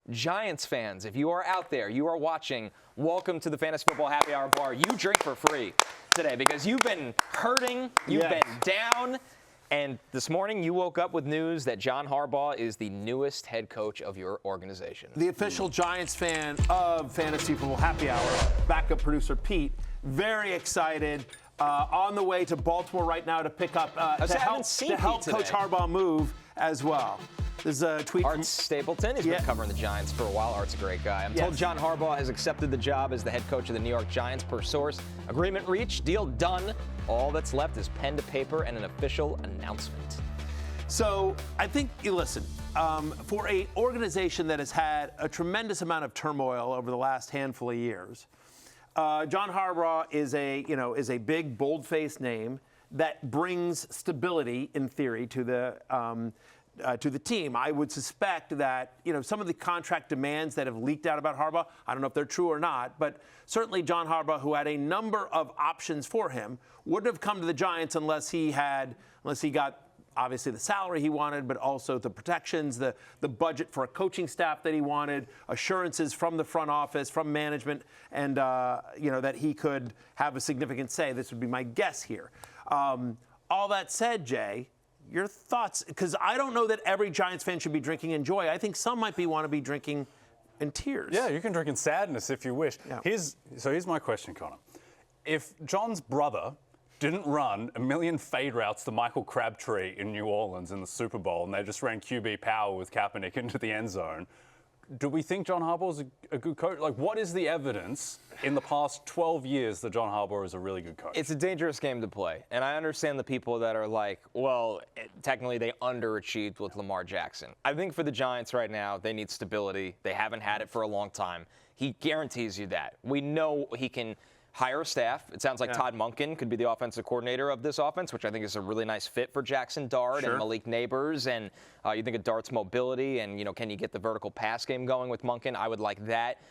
Giants fans, if you are out there, you are watching, welcome to the Fantasy Football Happy Hour Bar. You drink for free today because you've been hurting, you've been down, and this morning you woke up with news that John Harbaugh is the newest head coach of your organization. The official Giants fan of Fantasy Football Happy Hour, backup producer Pete, very excited. On the way to Baltimore right now to pick up to help Coach Harbaugh move as well. There's a tweet. Art Stapleton. He's been covering the Giants for a while. Art's a great guy. I'm told John Harbaugh has accepted the job as the head coach of the New York Giants per source. Agreement reached, deal done. All that's left is pen to paper and an official announcement. So I think, listen, for an organization that has had a tremendous amount of turmoil over the last handful of years, John Harbaugh is a big, bold-faced name that brings stability, in theory, to the team. I would suspect that, some of the contract demands that have leaked out about Harbaugh, I don't know if they're true or not, but certainly John Harbaugh, who had a number of options for him, wouldn't have come to the Giants unless he got obviously the salary he wanted, but also the protections, the budget for a coaching staff that he wanted, assurances from the front office, from management, and that he could have a significant say. This would be my guess here. All that said, Jay, your thoughts? Because I don't know that every Giants fan should be drinking in joy. I think some might want to be drinking in tears. Yeah, you can drink in sadness if you wish. Yeah. Here's my question, Connor. If John's brother didn't run a million fade routes to Michael Crabtree in New Orleans in the Super Bowl, and they just ran QB power with Kaepernick into the end zone, do we think John Harbaugh's a good coach? Like, what is the evidence in the past 12 years that John Harbaugh is a really good coach? It's a dangerous game to play. And I understand the people that are like, well, technically they underachieved with Lamar Jackson. I think for the Giants right now, they need stability. They haven't had it for a long time. He guarantees you that. We know he can hire a staff. It sounds like Todd Monken could be the offensive coordinator of this offense, which I think is a really nice fit for Jackson Dart and Malik Neighbors. And you think of Dart's mobility and, can you get the vertical pass game going with Monken? I would like that.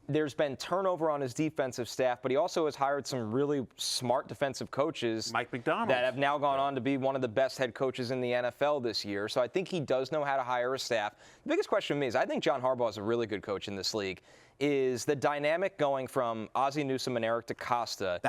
There's been turnover on his defensive staff, but he also has hired some really smart defensive coaches Mike McDonald, that have now gone on to be one of the best head coaches in the NFL this year. So I think he does know how to hire a staff. The biggest question for me is I think John Harbaugh is a really good coach in this league. Is the dynamic going from Ozzie Newsome and Eric DeCosta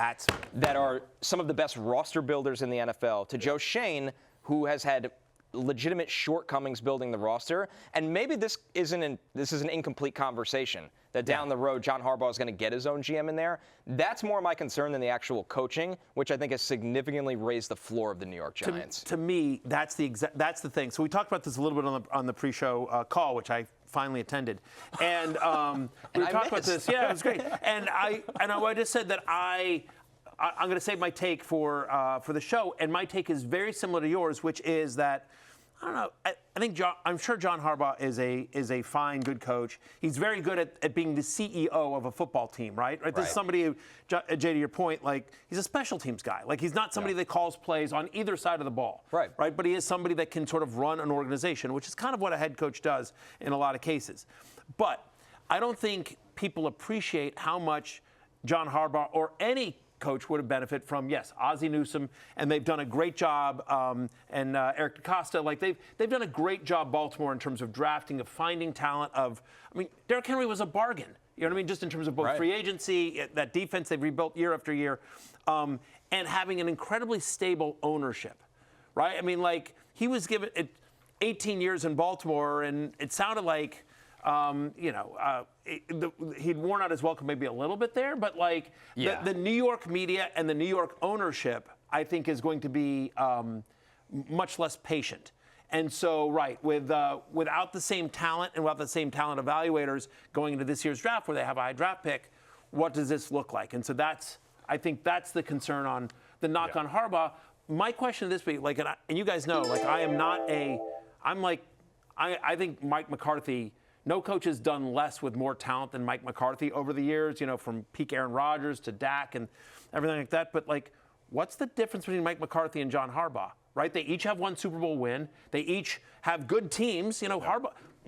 that are some of the best roster builders in the NFL to Joe Schoen, who has had legitimate shortcomings building the roster. And maybe this is an incomplete conversation that down the road John Harbaugh is going to get his own GM in there. That's more my concern than the actual coaching, which I think has significantly raised the floor of the New York Giants. To me, that's the thing. So we talked about this a little bit on the pre-show call, which I finally attended, and we talked about this. Yeah, it was great. And I just said that I'm going to save my take for the show, and my take is very similar to yours, which is that I don't know. I think I'm sure John Harbaugh is a fine, good coach. He's very good at being the CEO of a football team, right? This is somebody who, Jay, to your point, like he's a special teams guy. Like he's not somebody that calls plays on either side of the ball, right? But he is somebody that can sort of run an organization, which is kind of what a head coach does in a lot of cases. But I don't think people appreciate how much John Harbaugh or any coach would have benefited from, Ozzie Newsome, and they've done a great job, and Eric DeCosta, like they've done a great job, Baltimore, in terms of drafting, of finding talent. Derrick Henry was a bargain, you know what I mean, just in terms of both free agency, that defense they've rebuilt year after year, and having an incredibly stable ownership, right? I mean, like he was given 18 years in Baltimore, and it sounded like he'd worn out his welcome maybe a little bit there, but the New York media and the New York ownership, I think, is going to be much less patient. And so, without the same talent and without the same talent evaluators going into this year's draft where they have a high draft pick, what does this look like? And so I think that's the concern on the knock on Harbaugh. My question this week, and you guys know, I think Mike McCarthy. No coach has done less with more talent than Mike McCarthy over the years, from peak Aaron Rodgers to Dak and everything like that. But, what's the difference between Mike McCarthy and John Harbaugh, right? They each have one Super Bowl win. They each have good teams.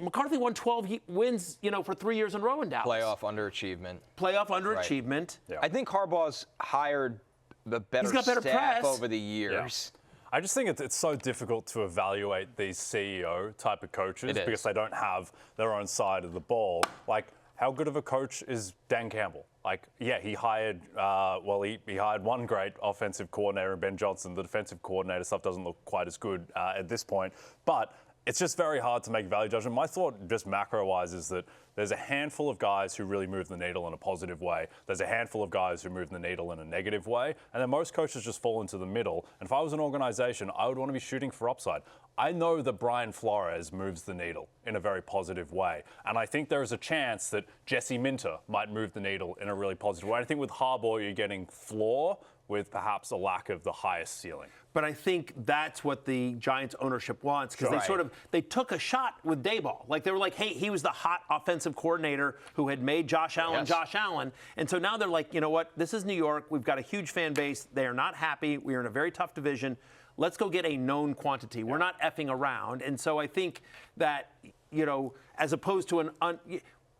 McCarthy won 12 wins, for 3 years in a row in Dallas. Playoff underachievement. Right. Yeah. I think Harbaugh's hired the better staff over the years. I just think it's so difficult to evaluate these CEO type of coaches because they don't have their own side of the ball. Like, how good of a coach is Dan Campbell? Like, yeah, he hired, he hired one great offensive coordinator in Ben Johnson. The defensive coordinator stuff doesn't look quite as good at this point. But it's just very hard to make value judgment. My thought, just macro-wise, is that there's a handful of guys who really move the needle in a positive way. There's a handful of guys who move the needle in a negative way. And then most coaches just fall into the middle. And if I was an organization, I would want to be shooting for upside. I know that Brian Flores moves the needle in a very positive way. And I think there is a chance that Jesse Minter might move the needle in a really positive way. I think with Harbaugh, you're getting floor with perhaps a lack of the highest ceiling. But I think that's what the Giants ownership wants, because they took a shot with Daboll. Like, they were like, hey, he was the hot offensive coordinator who had made Josh Allen Josh Allen. And so now they're like, you know what? This is New York. We've got a huge fan base. They are not happy. We are in a very tough division. Let's go get a known quantity. We're not effing around. And so I think that, you know, as opposed to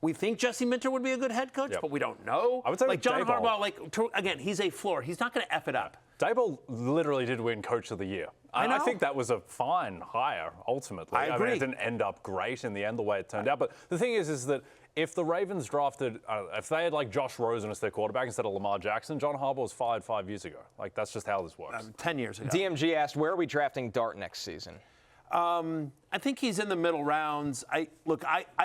we think Jesse Minter would be a good head coach, but we don't know. I would say like John Harbaugh, again, he's a floor. He's not going to F it up. Daboll literally did win Coach of the Year. I think that was a fine hire, ultimately. I agree. Mean, it didn't end up great in the end the way it turned out. But the thing is that if the Ravens drafted, if they had like Josh Rosen as their quarterback instead of Lamar Jackson, John Harbaugh was fired 5 years ago. Like, that's just how this works. 10 years ago. DMG asked, where are we drafting Dart next season? I think he's in the middle rounds. I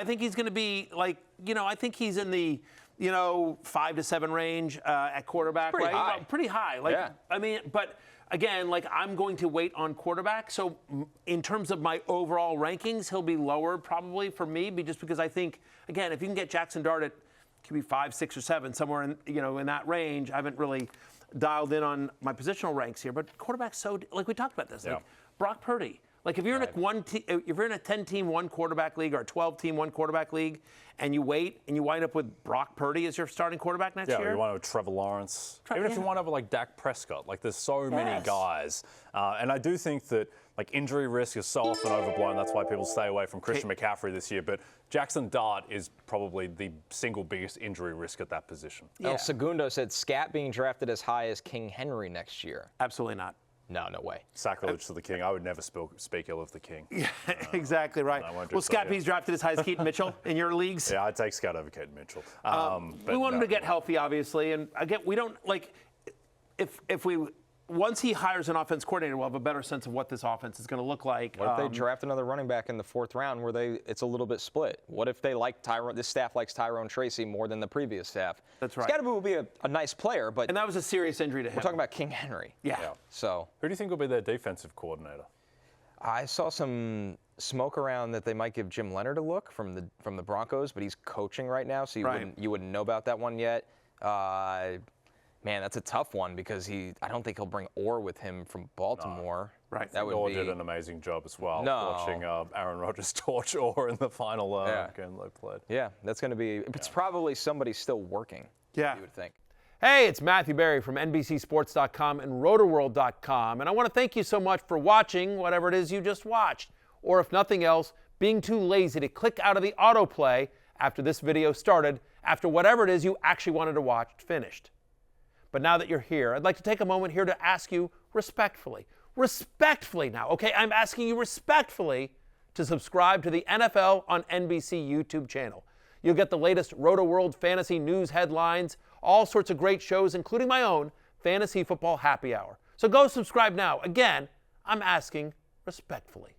think he's going to be like, you know, I think he's in the, 5 to 7 range at quarterback. Pretty high. Pretty high. Like, yeah. I mean, but again, like, I'm going to wait on quarterback. So in terms of my overall rankings, he'll be lower probably for me, just because I think, again, if you can get Jackson Dart at QB 5, 6, or 7, somewhere in, in that range, I haven't really dialed in on my positional ranks here. But quarterback's like we talked about this, like Brock Purdy. Like, if you're in if you're in a 10-team one quarterback league or a 12-team one quarterback league, and you wait and you wind up with Brock Purdy as your starting quarterback next year, Yeah, you wind up with Trevor Lawrence. Even if you wind up with like Dak Prescott, like there's so many guys, and I do think that like injury risk is so often overblown. That's why people stay away from Christian McCaffrey this year. But Jackson Dart is probably the single biggest injury risk at that position. El Segundo said Scat being drafted as high as King Henry next year. Absolutely not. No way. Sacrilege to the king. I would never speak ill of the king. Yeah, exactly right. Well, Scat B's drafted as high as Keaton Mitchell in your leagues. Yeah, I'd take Scat over Keaton Mitchell. We want him to get healthy, obviously. And again, we don't, like, once he hires an offense coordinator, we'll have a better sense of what this offense is going to look like. What if they draft another running back in the 4th round where it's a little bit split? What if they like this staff likes Tyrone Tracy more than the previous staff? That's right. Scatterby will be a nice player, but... And that was a serious injury to him. We're talking about King Henry. Yeah. So... Who do you think will be their defensive coordinator? I saw some smoke around that they might give Jim Leonard a look from the Broncos, but he's coaching right now, so you wouldn't know about that one yet. Man, that's a tough one because I don't think he'll bring Orr with him from Baltimore. No. Right. That Orr did an amazing job as well. Watching Aaron Rodgers torch Orr in the final game they played. Yeah, that's going to be. It's probably somebody still working. Yeah, you would think. Hey, it's Matthew Berry from NBCSports.com and RotoWorld.com, and I want to thank you so much for watching whatever it is you just watched, or if nothing else, being too lazy to click out of the autoplay after this video started, after whatever it is you actually wanted to watch finished. But now that you're here, I'd like to take a moment here to ask you respectfully now, okay? I'm asking you respectfully to subscribe to the NFL on NBC YouTube channel. You'll get the latest Roto-World fantasy news headlines, all sorts of great shows, including my own Fantasy Football Happy Hour. So go subscribe now. Again, I'm asking respectfully.